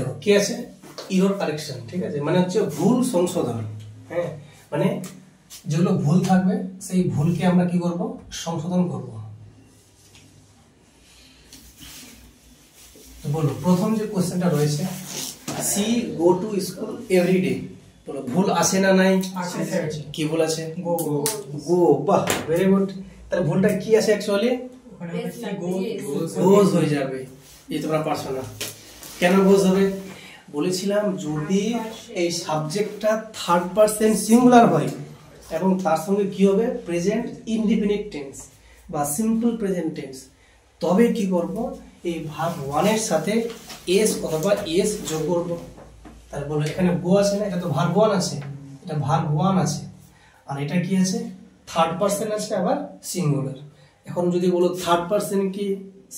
দেখো কি আছে, ইরর কারেকশন, ঠিক আছে, মানে হচ্ছে ভুল সংশোধন। হ্যাঁ, মানে যেগুলো ভুল থাকবে সেই ভুলকে আমরা কি করব, সংশোধন করব। তো বলো, প্রথম যে কোশ্চেনটা রয়েছে, she go to school every day, বলো ভুল আছে না নাই? কি ভুল আছে? গো। গো, বাহ, ভেরি গুড। তাহলে ভুলটা কি আছে অ্যাকচুয়ালি? গোজ হয়ে যাবে। এই তোমরা পারছো না, কেন গোজ হবে? বলেছিলাম যদি এই সাবজেক্টটা থার্ড পারসন সিঙ্গুলার হয় এবং তার সঙ্গে কি হবে, প্রেজেন্ট ইনডিফিনিট টেন্স বা সিম্পল প্রেজেন্ট টেন্স, তবে কি করব, এই ভার্ব ওয়ান এর সাথে এস অথবা এস যোগ করব। তাহলে বলো এখানে গো আছে না, এটা তো ভার্ব ওয়ান আছে, এটা ভার্ব ওয়ান আছে, আর এটা কি আছে, থার্ড পারসন আছে আবার সিঙ্গুলার। এখন যদি বলো থার্ড পারসন কি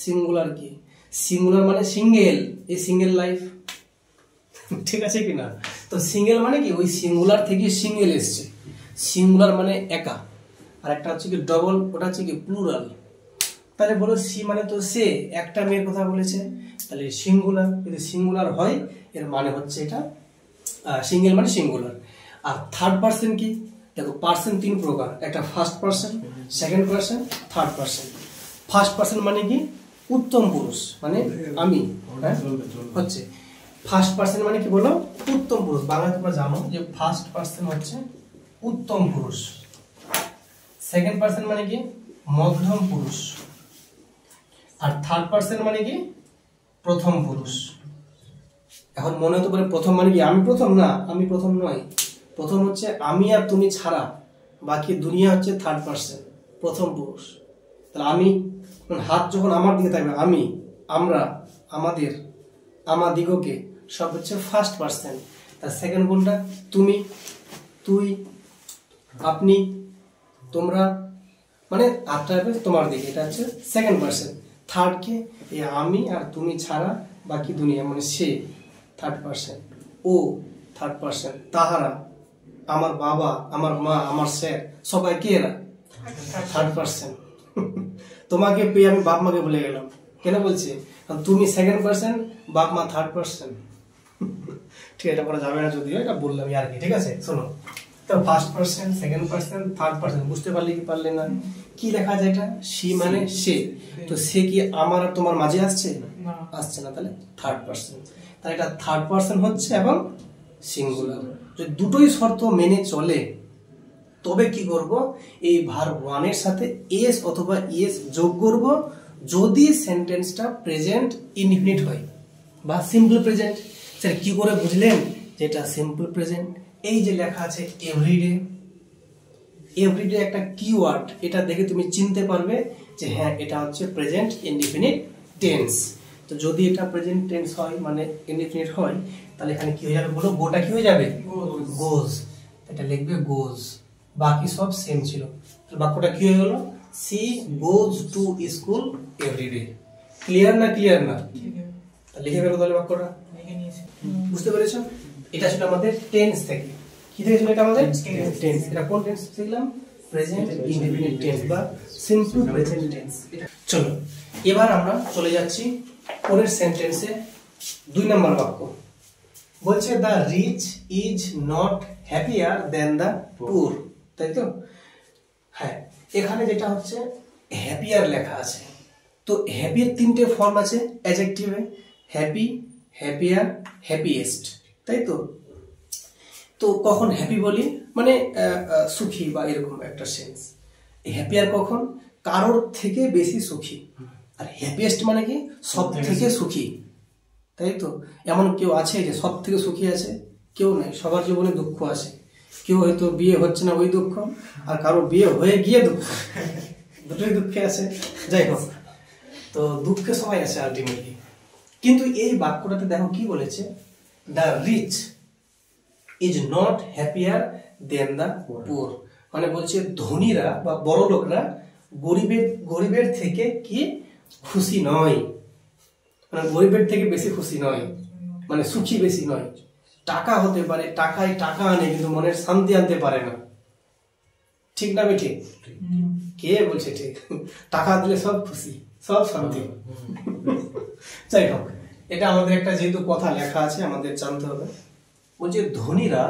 সিঙ্গুলার কি, সিঙ্গুলার মানে সিঙ্গেল, এই সিঙ্গেল লাইফ, ঠিক আছে কিনা? তো সিঙ্গেল মানে কি, ওই সিঙ্গুলার থেকে সিঙ্গেল এসছে, সিঙ্গুলার মানে একা, আর একটা হচ্ছে কি ডবল, ওটা হচ্ছে কি প্লুরাল। তাহলে বলো সি মানে তো সে, একটা মেয়ের কথা বলেছে, তাহলে সিঙ্গুলার, যদি সিঙ্গুলার হয় এর মানে হচ্ছে এটা সিঙ্গেল মানে সিঙ্গুলার। আর থার্ড পারসন কি, দেখো পারসন তিন প্রকার, একটা first person, second person, third person. First person মানে কি, উত্তম পুরুষ, মানে আমি, হ্যাঁ হচ্ছে ফার্স্ট পারসন মানে কি বলো, উত্তম পুরুষ। বাংলা তোমরা জানো যে ফার্স্ট পারসন হচ্ছে উত্তম পুরুষ। সেকেন্ড পারসন মানে কি, মধ্যম পুরুষ। আর থার্ড পারসন মানে কি, প্রথম পুরুষ। এখন মনে হতে পারে প্রথম মানে কি আমি প্রথম, না আমি প্রথম নয়, প্রথম হচ্ছে আমি আর তুমি ছাড়া বাকি দুনিয়া হচ্ছে থার্ড পারসন, প্রথম পুরুষ। তাহলে আমি, হাত যখন আমার দিকে থাকবে, আমি, আমরা, আমাদের, আমাদিগকে, সব হচ্ছে ফার্স্ট পারসন। তার সেকেন্ড কোনটা, তুমি, তুই, আপনি, তোমরা, মানে হাতটা তোমার দিকে, এটা হচ্ছে সেকেন্ড পারসন। থার্ড কে, এই আমি আর তুমি ছাড়া বাকি দুনিয়া, মানে সে থার্ড পারসন। ও থার্ড পারসন। তাহারা, আমার বাবা, আমার মা, আমার স্যার, সবাই কে এরা, থার্ড পারসন। তোমাকে পেয়ে আমি বাপ মাকে বলে গেলাম, কেন বলছি, তুমি সেকেন্ড পারসন, বাপ মা থার্ড পারসন। ঠিক, এটা করা যাবে না যদিও, এটা বললাম আর কি, ঠিক আছে। শোনো, তো first person, second person, third person, বুঝতে পারলে কি পারলে না? কি লেখা যায় এটা, সি মানে সে, তো সে কি আমার আর তোমার মাঝে আসছে, আসছে না, তাহলে থার্ড পারসন। তাহলে এটা থার্ড পারসন হচ্ছে এবং সিঙ্গুলার। যদি দুটোই শর্ত মেনে চলে তবে কি করব, এই ভার্ব ওয়ান এর সাথে এস অথবা এস যোগ করব, যদি সেন্টেন্সটা প্রেজেন্ট ইনডিফিনিট হয় বা সিম্পল প্রেজেন্ট। স্যার কি করে বুঝলেন যেটা সিম্পল প্রেজেন্ট? এই যে লেখা আছে এভরিডে, এভরিডে একটা কিওয়ার্ড, এটা দেখে তুমি চিনতে পারবে যে হ্যাঁ এটা হচ্ছে প্রেজেন্ট ইনডিফিনিট টেন্স। তো যদি এটা প্রেজেন্ট টেন্স হয় মানে ইনডিফিনিট হয়, তাহলে এখানে কি হয়ে যাবে বলো, গোটা কি হয়ে যাবে, গোজ। এটা লিখবে গোজ, বাকি সব সেম ছিল। বাক্যটা কি হয়ে গেল, she goes to school every day. Clear না, ক্লিয়ার না? লিখে ফেলো তাহলে বাক্যটা, বুঝতে পেরেছো? এটা ছিল আমাদের টেন্স থেকে। কি থেকে ছিল এটা আমাদের টেন্স। এটা কোন টেন্স শিখলাম, প্রেজেন্ট ইনডিফিনিট টেন্স বা সিম্পল প্রেজেন্ট টেন্স। চলো এবার আমরা চলে যাচ্ছি পরের সেন্টেন্সে, 2 নম্বর বাক্য। বলছে the rich is not happier than the poor, তাই তো? হ্যাঁ, এখানে যেটা হচ্ছে হ্যাপিয়ার লেখা আছে, তো হ্যাপির 3টে ফর্ম আছে অ্যাডজেক্টিভে, হ্যাপি, হ্যাপিয়ার, হ্যাপিয়েস্ট, তাই তো? তো কখন হ্যাপি বলি মানে সুখী বা এরকম একটা সেন্স। হ্যাপিয়ার কখন, কারোর থেকে বেশি সুখী। আর হ্যাপিয়েস্ট মানে কি, সব থেকে সুখী, তাই তো? এমন কেউ আছে যে সব থেকে সুখী আছে? কেউ নাই, সবার জীবনে দুঃখ আছে। কেউ হয়তো বিয়ে হচ্ছে না ওই দুঃখ, আর কারো বিয়ে হয়ে গিয়ে দুঃখ, দুটোই দুঃখে আছে। যাই হোক, তো দুঃখে সবাই আছে আলটিমেটলি। কিন্তু এই বাক্যটাতে দেখো কি বলেছে, the rich is not happier than the poor, মানে বলছে ধনীরা বা বড় লোকরা গরিবের থেকে কি খুশি নয়, মানে গরিবের থেকে বেশি খুশি নয়, মানে সুখী বেশি নয়। টাকা হতে পারে, টাকায় টাকা আনে কিন্তু মনের শান্তি আনতে পারে না, ঠিক না? আমি ঠিক? কে বলছে ঠিক? টাকা দিলে সব খুশি, সব শান্তি। যাই হোক, এটা আমাদের একটা যেহেতু কথা লেখা আছে আমাদের জানতে হবে। বলছে ধনীরা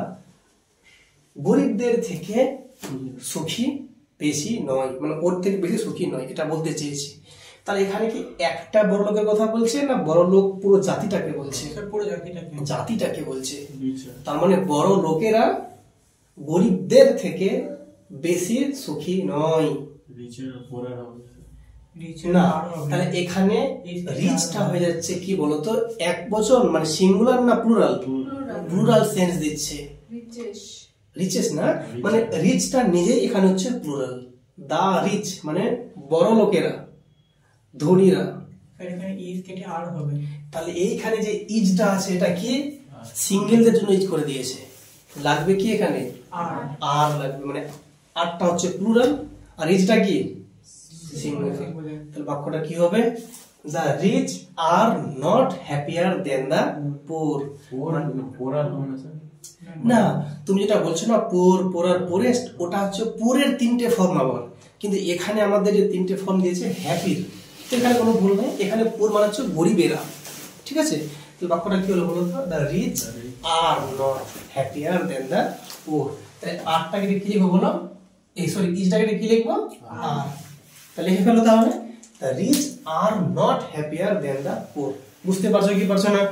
গরিবদের থেকে সুখী বেশি নয়, মানে ওর থেকে বেশি সুখী নয়, এটা বলতে চেয়েছি। তাহলে এখানে কি একটা বড় লোকের কথা বলছে না বড় লোক পুরো জাতিটাকে বলছে? পুরো জাতিটাকে বলছে। তার মানে বড় লোকেরা গরিবদের থেকে বেশি সুখী নয় না। তাহলে এখানে রিচটা হয়ে যাচ্ছে কি বলতো, এক বচন মানে সিঙ্গুলার না প্লুরাল? প্লুরাল সেন্স দিচ্ছে। রিচেস না, মানে রিচটা নিজেই এখানে হচ্ছে প্লুরাল। দা রিচ মানে বড় লোকেরা, ধনীরা। তাহলে এইখানে যে ইজটা আছে এটা কি সিঙ্গেলদের জন্য ইজ করে দিয়েছে, লাগবে কি এখানে আর লাগবে, মানে আরটা হচ্ছে প্লুরাল আর ইজটা কি সিঙ্গুলার। তাহলে বাক্যটা কি হবে? The rich are not happier than the poor. না, তুমি যেটা বলছো না পোর, পোর আর পোরেস্ট, ওটা হচ্ছে পোরের তিনটে ফর্ম আবার, কিন্তু এখানে আমাদের যে তিনটে ফর্ম দিয়েছে হ্যাপির, এখানে কোনো ভুল নেই। এখানে পোর মানে হচ্ছে গরিবেরা, ঠিক আছে? তো বাক্যটা কি হলো বলো তো? The rich are not happier than the poor. তাহলে আরটাকে কি লিখবো বলো? এই সরি ইজটাকে কি লিখবো? আর। তাহলে লিখে ফেলো তাহলে the rich are not happier than the poor. বুঝতে পারছো কি পারছো না?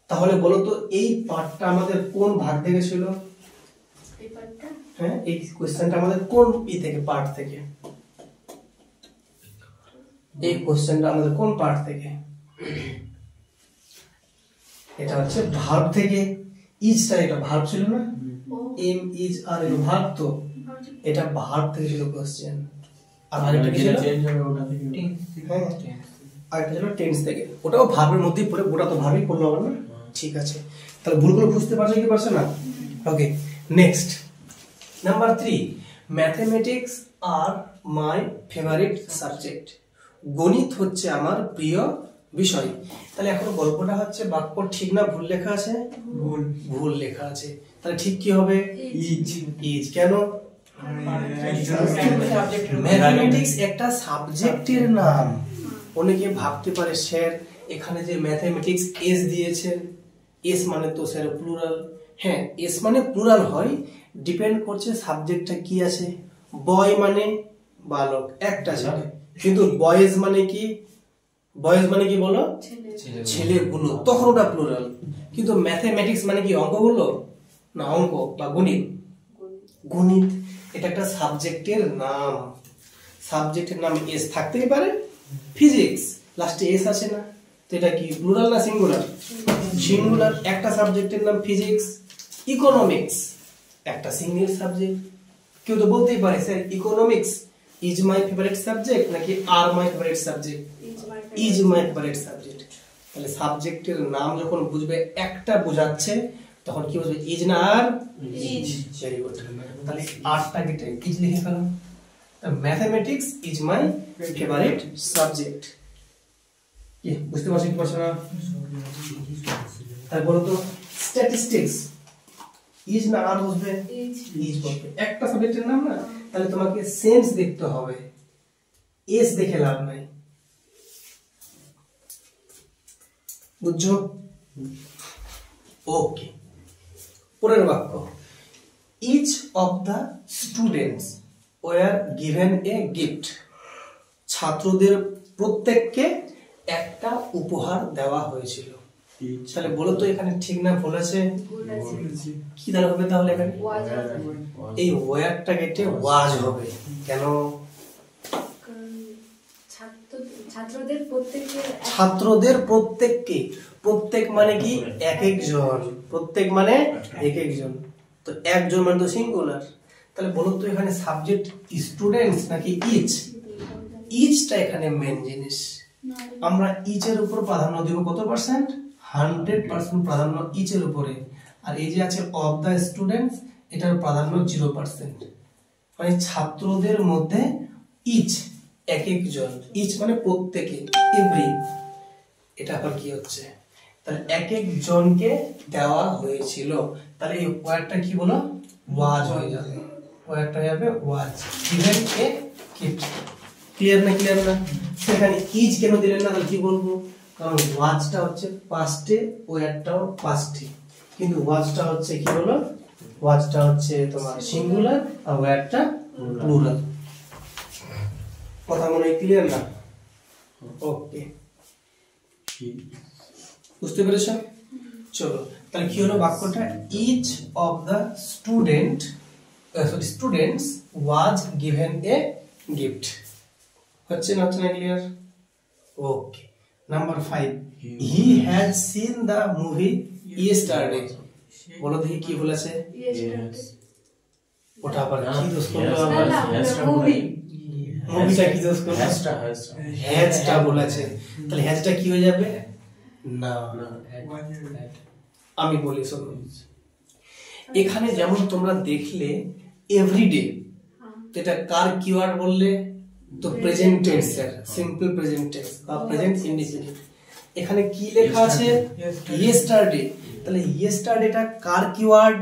তাহলে বলো তো এই পার্টটা আমাদের কোন ভাগ থেকে ছিল? এই পার্টটা, হ্যাঁ, এই কোশ্চেনটা আমাদের কোন থেকে পার্ট থেকে? এই কোশ্চেনটা আমাদের কোন পার্ট থেকে? এটা হচ্ছে ভার্ব থেকে। ইজটা এটা ভার্ব ছিল না? এম ইজ আর এর ভার্ব, তো এটা ভার্ব থেকে ছিল কোশ্চেন। আর আরেকটা কি ছিল? চেঞ্জ হবে ওটা থেকে। হ্যাঁ, আরেকটা ছিল টেন্স থেকে। ওটাও ভার্বের মধ্যেই পড়ে, ওটা তো ভার্বই পড়লো না। ঠিক আছে, তাহলে ভুলগুলো বুঝতে পারছো কি পারছো না? ওকে, নেক্সট নাম্বার 3, ম্যাথমেটিক্স আর মাই ফেভারিট সাবজেক্ট। গণিত হচ্ছে আমার প্রিয় বিষয়। তাহলে এখন গল্পটা হচ্ছে বাক্য ঠিক না ভুল লেখা আছে? ভুল, ভুল লেখা আছে। তাহলে ঠিক কি হবে? ইজ। ইজ কেন? ম্যাথমেটিক্স একটা সাবজেক্টের নাম। অনেকে ভাবতে পারে স্যার এখানে যে ম্যাথমেটিক্স এস দিয়েছেন, এস মানে তো স্যার প্লুরাল। হ্যাঁ, এস মানে প্লুরাল হয়, ডিপেন্ড করছে সাবজেক্টটা কি আছে। বয় মানে বালক, একটা ছেলে, কিন্তু বয়েজ মানে কি? বয়েজ মানে কি বলো? ছেলেগুলো, তখন ওটা প্লুরাল। কিন্তু ম্যাথমেটিক্স মানে কি অঙ্কগুলো না? অঙ্ক বা গণিত। গণিত এটা একটা সাবজেক্টের নাম। সাবজেক্টের নাম এস থাকতেই পারে। ফিজিক্স লাস্টে এস আছে না, তো এটা কি প্লুরাল না সিঙ্গুলার? সিঙ্গুলার। একটা সাবজেক্টের নাম ফিজিক্স। ইকোনমিক্স একটা সিঙ্গেল সাবজেক্ট। কেউ তো বলতেই পারে sir economics is my favourite subject নাকি are my favourite subject? Is my favourite subject. তাহলে সাবজেক্টের নাম যখন বুঝবে একটা বোঝাচ্ছে, তখন কি বুঝবে? ইজ না আর? ইজ। Very good. তাহলে আরটা কেটে ইজ লিখে ফেলো। Mathematics is my favourite subject. কি বুঝতে পারছো কি পারছো না? তাই বলো তো স্ট্যাটিস্টিক্স ইজ না আর বুঝবে? ইজ বলবে। একটা সাবজেক্টের নাম না, তাহলে তোমাকে সেন্স দেখতে হবে, এস দেখে লাভ নাই। বুঝছো? ওকে, পরের বাক্য। Each of the students were given a gift. ছাত্রদের প্রত্যেককে একটা উপহার দেওয়া হয়েছিল। তাহলে বলো তো এখানে ঠিক না ভুল আছে? কি দ্বারা হবে তাহলে? এখানে এই ওয়ারটা কেটে ওয়াজ হবে। কেন? ছাত্রদের প্রত্যেককে, প্রত্যেক মানে কি? এক একজন। প্রত্যেক মানে এক একজন, তো একজন মানে তো সিঙ্গুলার। তাহলে বলো তো এখানে সাবজেক্ট স্টুডেন্টস নাকি ইচ? ইচটা এখানে মেন জিনিস। আমরা ইচের উপর প্রাধান্য দিব কত পার্সেন্ট? 100% প্রাধান্য ইচের উপরে। আর এই যে আছে অফ দ্য স্টুডেন্টস, এটার প্রাধান্য 0%। মানে ছাত্রদের মধ্যে ইচ এক একজন, ইচ মানে প্রত্যেকে, এভরি। এটা আবার কি হচ্ছে? তাহলে এক একজনকে দেওয়া হয়েছিল। তাহলে এই ওয়ার্ডটা কি বলো? ওয়াজ হয়ে যাবে। ওয়ার্ডটা যাবে was. Given a gift. Clear না? ক্লিয়ার না? সেখানে ইজ কেন দিলেন না? তাহলে কি বলবো? কারণ ওয়াচটা হচ্ছে পাস্টে, ওয়ারটাও পাস্টে, কিন্তু ওয়াচটা হচ্ছে কি হলো, ওয়াচটা হচ্ছে তোমার সিঙ্গুলার আর ওয়ারটা প্লুরাল। কথা মনে ক্লিয়ার না? ওকে, বুঝতে পেরেছো? চলো তাহলে কি হলো বাক্যটা, each of the students was given a gift. হচ্ছে না clear? Okay, number 5, he had seen the movie yesterday. বলো দেখি কি বলেছে? ওটা আবার কি দোষ করলো? আবার মুভিটা কি দোষ করলো? হ্যাজটা বলেছে, তাহলে হ্যাজটা কি হয়ে যাবে? না, আমি বলি শোনো, এখানে যেমন তোমরা দেখলে এভরিডে, এটা কার কিওয়ার্ড বললে? তো প্রেজেন্ট টেন্স এর সিম্পল প্রেজেন্ট টেন্স বা প্রেজেন্ট ইনডিফিনিট। এখানে কি লেখা আছে? ইয়েস্টারডে। তাহলে ইয়েস্টারডেটা কার কিওয়ার্ড?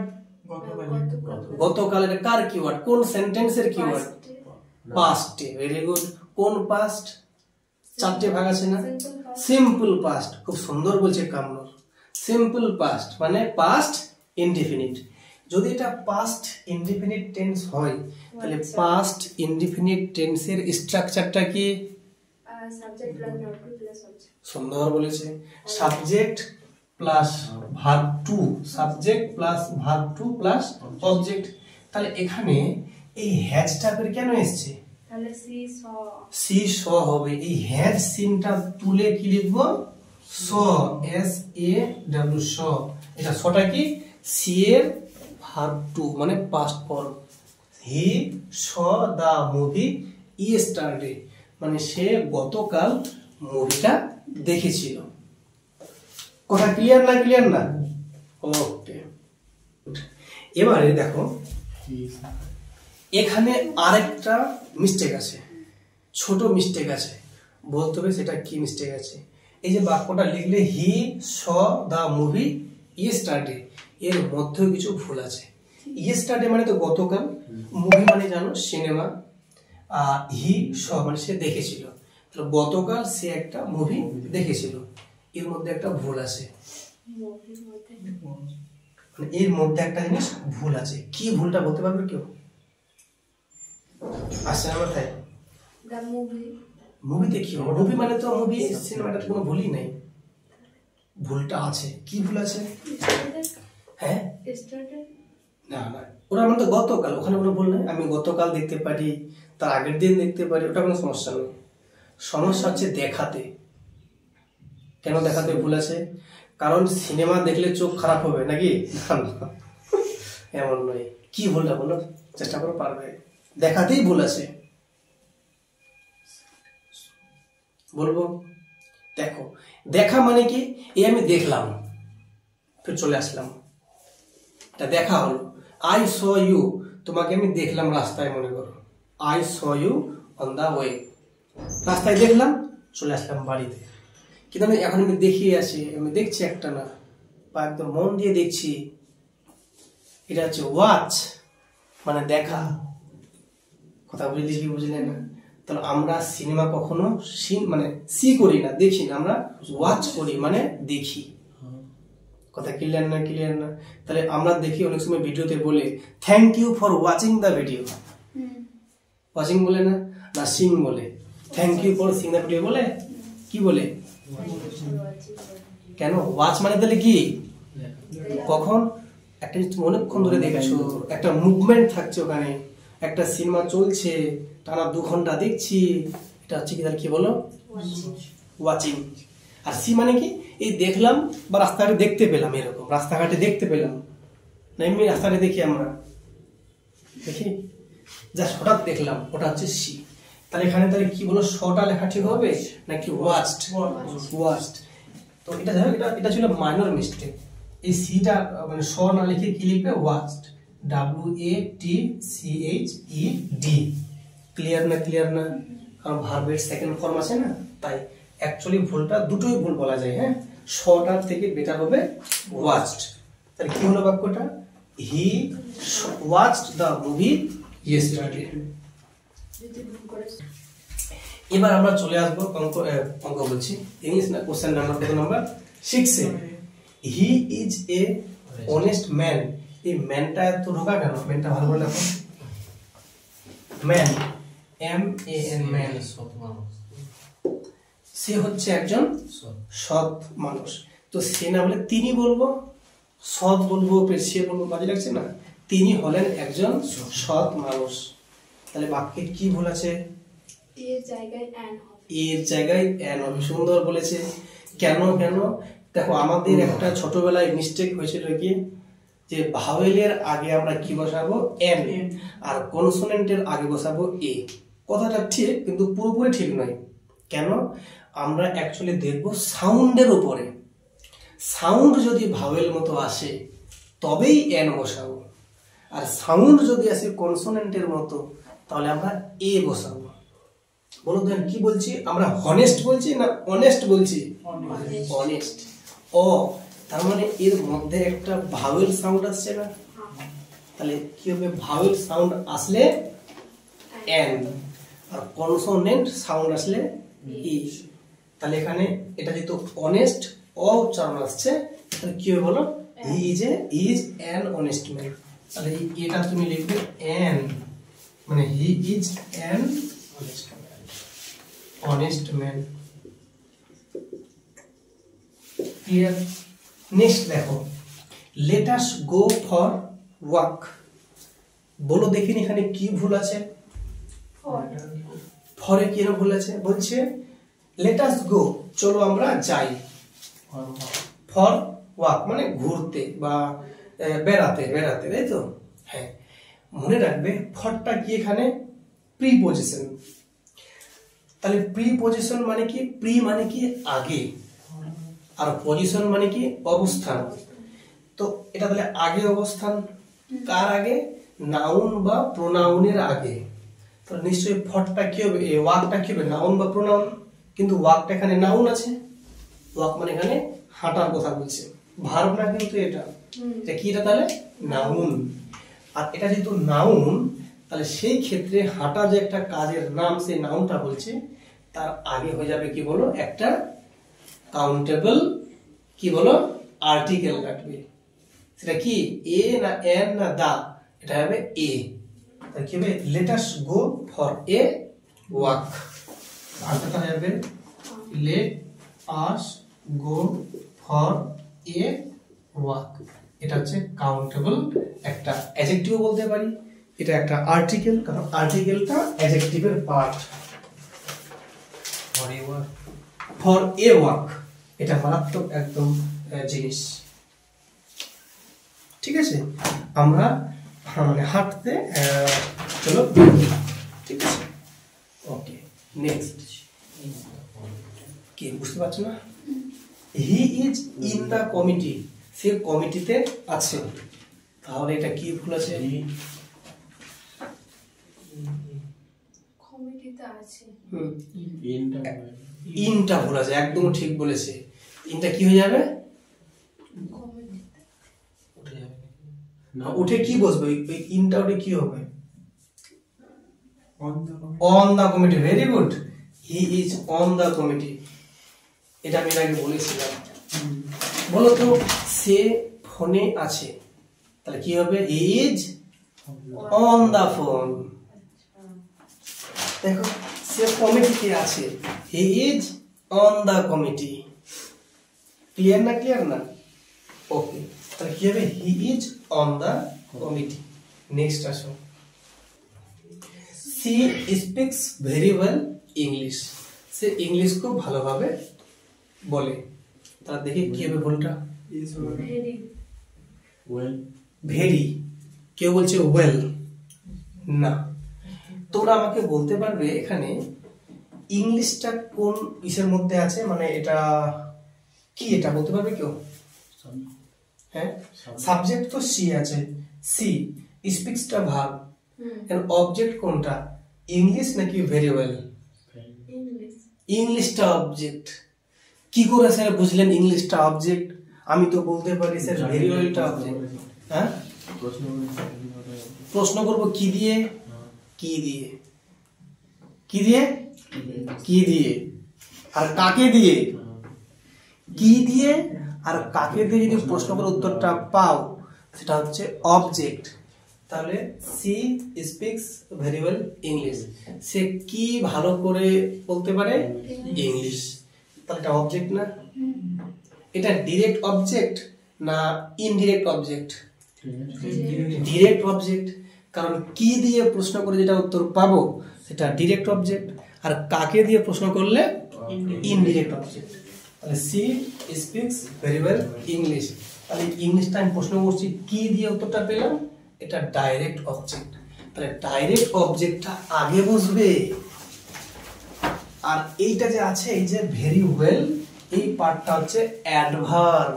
গতকাল। এটা কার কিওয়ার্ড? কোন সেন্টেন্সের কিওয়ার্ড? পাস্টে। Very good. কোন পাস্ট? 4টে ভাগ আছে না? Simple past. খুব সুন্দর বলছে কামরুল। সিম্পল পাস্ট মানে পাস্ট ইনডিফিনিট। যদি এটা পাস্ট ইনডিফিনিট টেন্স হয় তাহলে পাস্ট ইনডিফিনিট টেন্সের স্ট্রাকচারটা কি? Subject plus verb two plus object. সুন্দর বলেছে, subject plus verb two, subject plus verb two plus object. তাহলে এখানে এই হ্যাজটা কেন এসেছে? তাহলে সি স হবে। এই হ্যাজ সিনটা তুলে কি লিখবো? স, এস এ ডব্লিউ স। এটা সটা কি? সি এর ভার্ব টু মানে পাস্ট ফর্ম। হি স দা মুভি ইয়েস্টারডে মানে সে গতকাল মুভিটা দেখেছিল। কথা ক্লিয়ার না? ক্লিয়ার না? ওকে, এবারে দেখো এখানে আরেকটা মিস্টেক আছে, ছোট মিস্টেক আছে, বলতে হবে সেটা কি মিস্টেক আছে। এই যে বাক্যটা লিখলে হি স দা মুভি ইয়েস্টারডে, এর মধ্যে কিছু ভুল আছে। ইয়েস্টারডে মানে তো গতকাল, মুভি মানে জানো সিনেমা, আর হি স মানে সে দেখেছিল। তাহলে গতকাল সে একটা মুভি দেখেছিল, এর মধ্যে একটা ভুল আছে। মানে এর মধ্যে একটা জিনিস ভুল আছে। কি ভুলটা বলতে পারবে কেউ? আসছে না মাথায়? মুভিতে কি? মুভি মানে তো মুভি, সিনেমাটা কোনো ভুলই নাই, ভুলটা আছে। কি ভুল আছে? হ্যাঁ না না, ওরা মানে তো গতকাল, ওখানে কোনো ভুল নাই। আমি গতকাল দেখতে পারি, তার আগের দিন দেখতে পারি, ওটা কোনো সমস্যা নেই। সমস্যা হচ্ছে দেখাতে। কেন দেখাতে ভুল আছে? কারণ সিনেমা দেখলে চোখ খারাপ হবে নাকি? এমন নয়। কি ভুলটা বলো, চেষ্টা করো, পারবে। দেখাতেই ভুল আছে। বলবো, দেখো দেখা মানে কি? এই আমি দেখলাম, ফির চলে আসলাম, এটা দেখা হলো। আই স ইউ, তোমাকে আমি দেখলাম রাস্তায়, মনে করো I saw you on the way, রাস্তায় দেখলাম, চলে আসলাম বাড়িতে। কিন্তু আমি এখন আমি দেখিয়ে আসি, আমি দেখছি একটা না, বা একদম মন দিয়ে দেখছি। এটা হচ্ছে ওয়াচ মানে দেখা। কথা বুঝলি কি বুঝলে না? তাহলে আমরা সিনেমা কখনো মানে সি করি না, দেখি না, আমরা ওয়াচ করি মানে দেখি। কথা ক্লিয়ার না? ক্লিয়ার না? তাহলে আমরা দেখি অনেক সময় ভিডিওতে বলে thank you for watching the video, watching বলে না, না সিং বলে। Thank you for seeing the video বলে, কি বলে? কেন? ওয়াচ মানে তাহলে কি? কখন একটা জিনিস অনেকক্ষণ ধরে দেখছো, একটা মুভমেন্ট থাকছে ওখানে, একটা সিনেমা চলছে, টানা 2 ঘন্টা দেখছি, এটা হচ্ছে কি? তাহলে কি বলো? ওয়াচিং। আর সি মানে কি? এই দেখলাম বা রাস্তাঘাটে দেখতে পেলাম, এরকম রাস্তাঘাটে দেখতে পেলাম না, এমনি রাস্তাঘাটে দেখি, আমরা দেখি জাস্ট হঠাৎ দেখলাম, ওটা হচ্ছে সি। তাহলে এখানে তাহলে কি বলো, শটা লেখা ঠিক হবে নাকি ওয়াচড? ওয়াচড। তো এটা এটা ছিল মাইনর মিস্টেক। এই সিটা মানে শ না লিখে কি লিখবে? Watched, WATCHED। ক্লিয়ার না? ক্লিয়ার না? কারণ ভার্বের সেকেন্ড ফর্ম আছে না, তাই অ্যাকচুয়ালি ভুলটা দুটোই ভুল বলা যায়। হ্যাঁ, শটার থেকে বেটার হবে ওয়াচড। তাহলে কি হলো বাক্যটা? He watched the movie yesterday. এবার আমরা চলে আসবো অঙ্ক বলছি, ইংলিশ না, কোশ্চেন নাম্বার কত নাম্বার 6 এ। He is a honest man. এই ম্যানটা এত ঢোকা কেন? ম্যানটা ভালো করে লেখো। Man, M A N, man. সে হচ্ছে একজন সৎ মানুষ। তো সে না বলে তিনি বলবো, সৎ বলবো, সে বলবো, বাজে লাগছে না? তিনি হলেন একজন সৎ মানুষ। তাহলে বাক্যে কি ভুল আছে? এর জায়গায় অ্যান হবে। এর জায়গায় অ্যান হবে। সুন্দর বলেছে। কেন কেন? দেখো আমাদের একটা ছোটবেলায় মিস্টেক হয়েছিল কি, যে ভাওয়েলের আগে আমরা কি বসাবো? এন, আর কনসোনেন্টের আগে বসাবো এ। কথাটা ঠিক, কিন্তু পুরোপুরি ঠিক নয়। কেন? আমরা অ্যাকচুয়ালি দেখবো সাউন্ডের উপরে। সাউন্ড যদি ভাওয়েল মতো আসে তবেই এন বসাবো, আর সাউন্ড যদি আসে কনসোনেন্টের মতো তাহলে আমরা এ বসাবো। বলো দেন কি বলছি আমরা? হনেস্ট বলছি না অনেস্ট বলছি? অনেস্ট। ও, তার মানে এর মধ্যে একটা ভাওয়েল সাউন্ড আসছে না? তাহলে কি হবে? ভাওয়েল সাউন্ড আসলে এন, আর কনসোনেন্ট সাউন্ড আসলে ই। তাহলে এখানে এটা যেহেতু অনেস্ট অ উচ্চারণ আসছে, তাহলে কি হবে বলো? He is an honest man. তাহলে এটা তুমি লিখবে এন, মানে he is an honest man. Clear? Next দেখো, let us go for walk. বলো দেখিনি এখানে কি ভুল আছে? ফরে কি ভুল আছে? বলছে লেট আস গো, চলো আমরা যাই। ফর ওয়াক মানে ঘুরতে বা বেড়াতে, বেড়াতে, তাই তো? হ্যাঁ, মনে রাখবে ফরটা কি এখানে প্রিপজিশন। তাহলে প্রিপজিশন মানে কি? প্রি মানে কি আগে, আর পজিশন মানে কি অবস্থান। তো এটা তাহলে আগে অবস্থান, কার আগে? নাউন বা প্রোনাউনের আগে। তো নিশ্চয়ই ফরটা কি হবে? এই ওয়াকটা কি হবে? নাউন বা প্রোনাউন। কিন্তু ওয়াকটা এখানে নাউন আছে। ওয়াক মানে এখানে হাঁটার কথা বলছে, ভার্ব না কিন্তু এটা। এটা কি? এটা তাহলে নাউন। আর এটা যেহেতু নাউন, তাহলে সেই ক্ষেত্রে হাঁটা যে একটা কাজের নাম, সেই নাউনটা বলছে, তার আগে হয়ে যাবে কি বলো? একটা কাউন্টেবল কি বলো? আর্টিকেল রাখবে। সেটা কি? এ না এন না দা? এটা হবে এ। তাহলে কি হবে? Late us go for a walk. আনসারটা হবে late us go for a walk. এটা হচ্ছে কাউন্টেবল একটা অ্যাডজেক্টিভ বলতে পারি। এটা একটা আর্টিকেল, কারণ আর্টিকেলটা অ্যাডজেক্টিভের পার্ট। ফর এ ওয়াক, এটা মারাত্মক একদম জিনিস। ঠিক আছে, আমরা মানে হাঁটতে চলো, ঠিক আছে। ওকে, নেক্সট কি বুঝতে পারছো না? He is in the committee, সে কমিটিতে আছে। তাহলে এটা কি ভুল আছে? কমিটিতে আছে। ইনটা ভুল আছে, একদম ঠিক বলেছে। ইনটা কি হয়ে যাবে? কমিটিতে উঠে কি বসবে? ওই ইনটা উঠে কি হবে? On the committee. Very good, he is on the committee. এটা আমি আগে বলেছিলাম। বলো তো, সে ফোনে আছে, তাহলে কি হবে? He is on the phone. দেখো, সে কমিটিতে আছে, he is on the committee. Clear না? ক্লিয়ার না? ওকে, তাহলে কি হবে? He is on the committee. Next আসো, she speaks very well English. সে ইংলিশ খুব ভালোভাবে বলে। তাহলে দেখি কি হবে ভুলটা? ভেরি ভেরি, কেউ বলছে ওয়েল না। তোমরা আমাকে বলতে পারবে এখানে ইংলিশটা কোন ইসের মধ্যে আছে, মানে এটা কি, এটা বলতে পারবে কেউ? হ্যাঁ, সাবজেক্ট তো সি আছে, সি। স্পিক্সটা ভার্ব, এর অবজেক্ট কোনটা? ইংলিশ নাকি ভেরি ওয়েল? ইংলিশ। ইংলিশটা অবজেক্ট। কি করে স্যার বুঝলেন ইংলিশটা অবজেক্ট? আমি তো বলতে পারি স্যার ভেরি ওয়েলটা অবজেক্ট। হ্যাঁ, প্রশ্ন করব কি দিয়ে? কি দিয়ে? কি দিয়ে? কি দিয়ে আর কাকে দিয়ে, কি দিয়ে আর কাকে দিয়ে যদি প্রশ্ন করে উত্তরটা পাও সেটা হচ্ছে অবজেক্ট। তাহলে she speaks very well English, সে কি ভালো করে বলতে পারে ইংলিশ, তাহলে এটা অবজেক্ট না? এটা ডিরেক্ট অবজেক্ট না ইনডিরেক্ট অবজেক্ট? ডিরেক্ট অবজেক্ট, কারণ কি দিয়ে প্রশ্ন করে যেটা উত্তর পাবো সেটা ডিরেক্ট অবজেক্ট, আর কাকে দিয়ে প্রশ্ন করলে ইনডিরেক্ট অবজেক্ট। তাহলে she speaks very well English, তাহলে ইংলিশটা আমি প্রশ্ন করছি কি দিয়ে উত্তরটা পেলাম, এটা ডাইরেক্ট অবজেক্ট। তাহলে ডাইরেক্ট অবজেক্টটা আগে বসবে, আর এইটা যে আছে এই যে ভেরি ওয়েল, এই পার্টটা হচ্ছে adverb.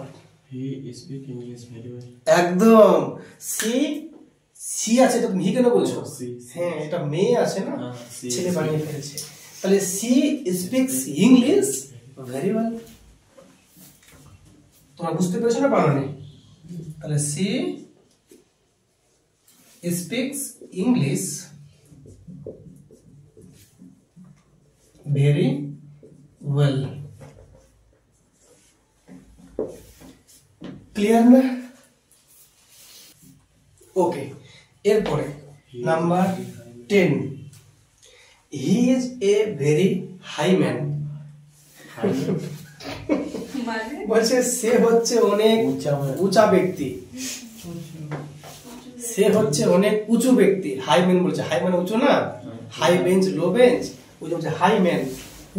He speak English very well. একদম, সি সি আছে, তো হি কেন বলছো? সি। হ্যাঁ, এটা মেয়ে আছে না, হ্যাঁ, সি ছেলে বানিয়ে ফেলেছে। তাহলে she speaks English very well. তোমরা বুঝতে পেরেছো না পারোনি? তাহলে she speaks English very well. Clear না? ওকে, এরপরে number 10, he is a very high man. মানে বলছে সে হচ্ছে অনেক উঁচা ব্যক্তি, সে হচ্ছে অনেক উঁচু ব্যক্তি। হাই ম্যান বলছে, হাই মানে উঁচু না, হাই বেঞ্চ লো বেঞ্চ, ওই যে বলছে হাই ম্যান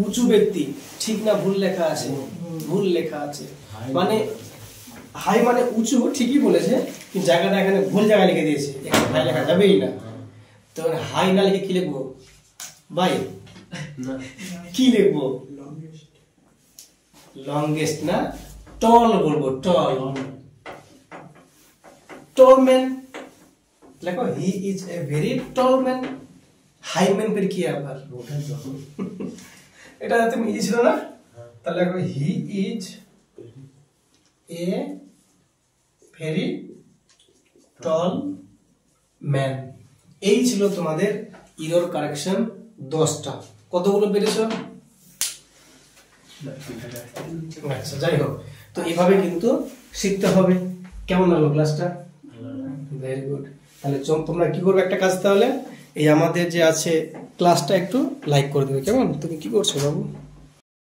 উঁচু ব্যক্তি। ঠিক না ভুল লেখা আছে? ভুল লেখা আছে, মানে হাই মানে উঁচু ঠিকই বলেছে, কিন্তু জায়গাটা এখানে ভুল জায়গায় লিখে দিয়েছে, এখানে হাই লেখা যাবেই না। তো হাই না লিখে কি লিখবো ভাই? কি লিখবো? লংগেস্ট না, টল বলবো, টল। টল ম্যান লেখো, he is a very tall man. High man ফির কি আবার? এটা তুমি ইজি ছিল না? তাহলে লেখো he is a very tall man. এই ছিল তোমাদের ইরর কারেকশন 10টা। কতগুলো পেরেছো? আচ্ছা, যাই হোক, তো এইভাবে কিন্তু শিখতে হবে। কেমন লাগলো ক্লাসটা? Very good. তাহলে তোমরা কি করবে একটা কাজ, তাহলে এই আমাদের যে আছে ক্লাসটা একটু লাইক করে দেবে। কেমন? তুমি কি করছো বাবু?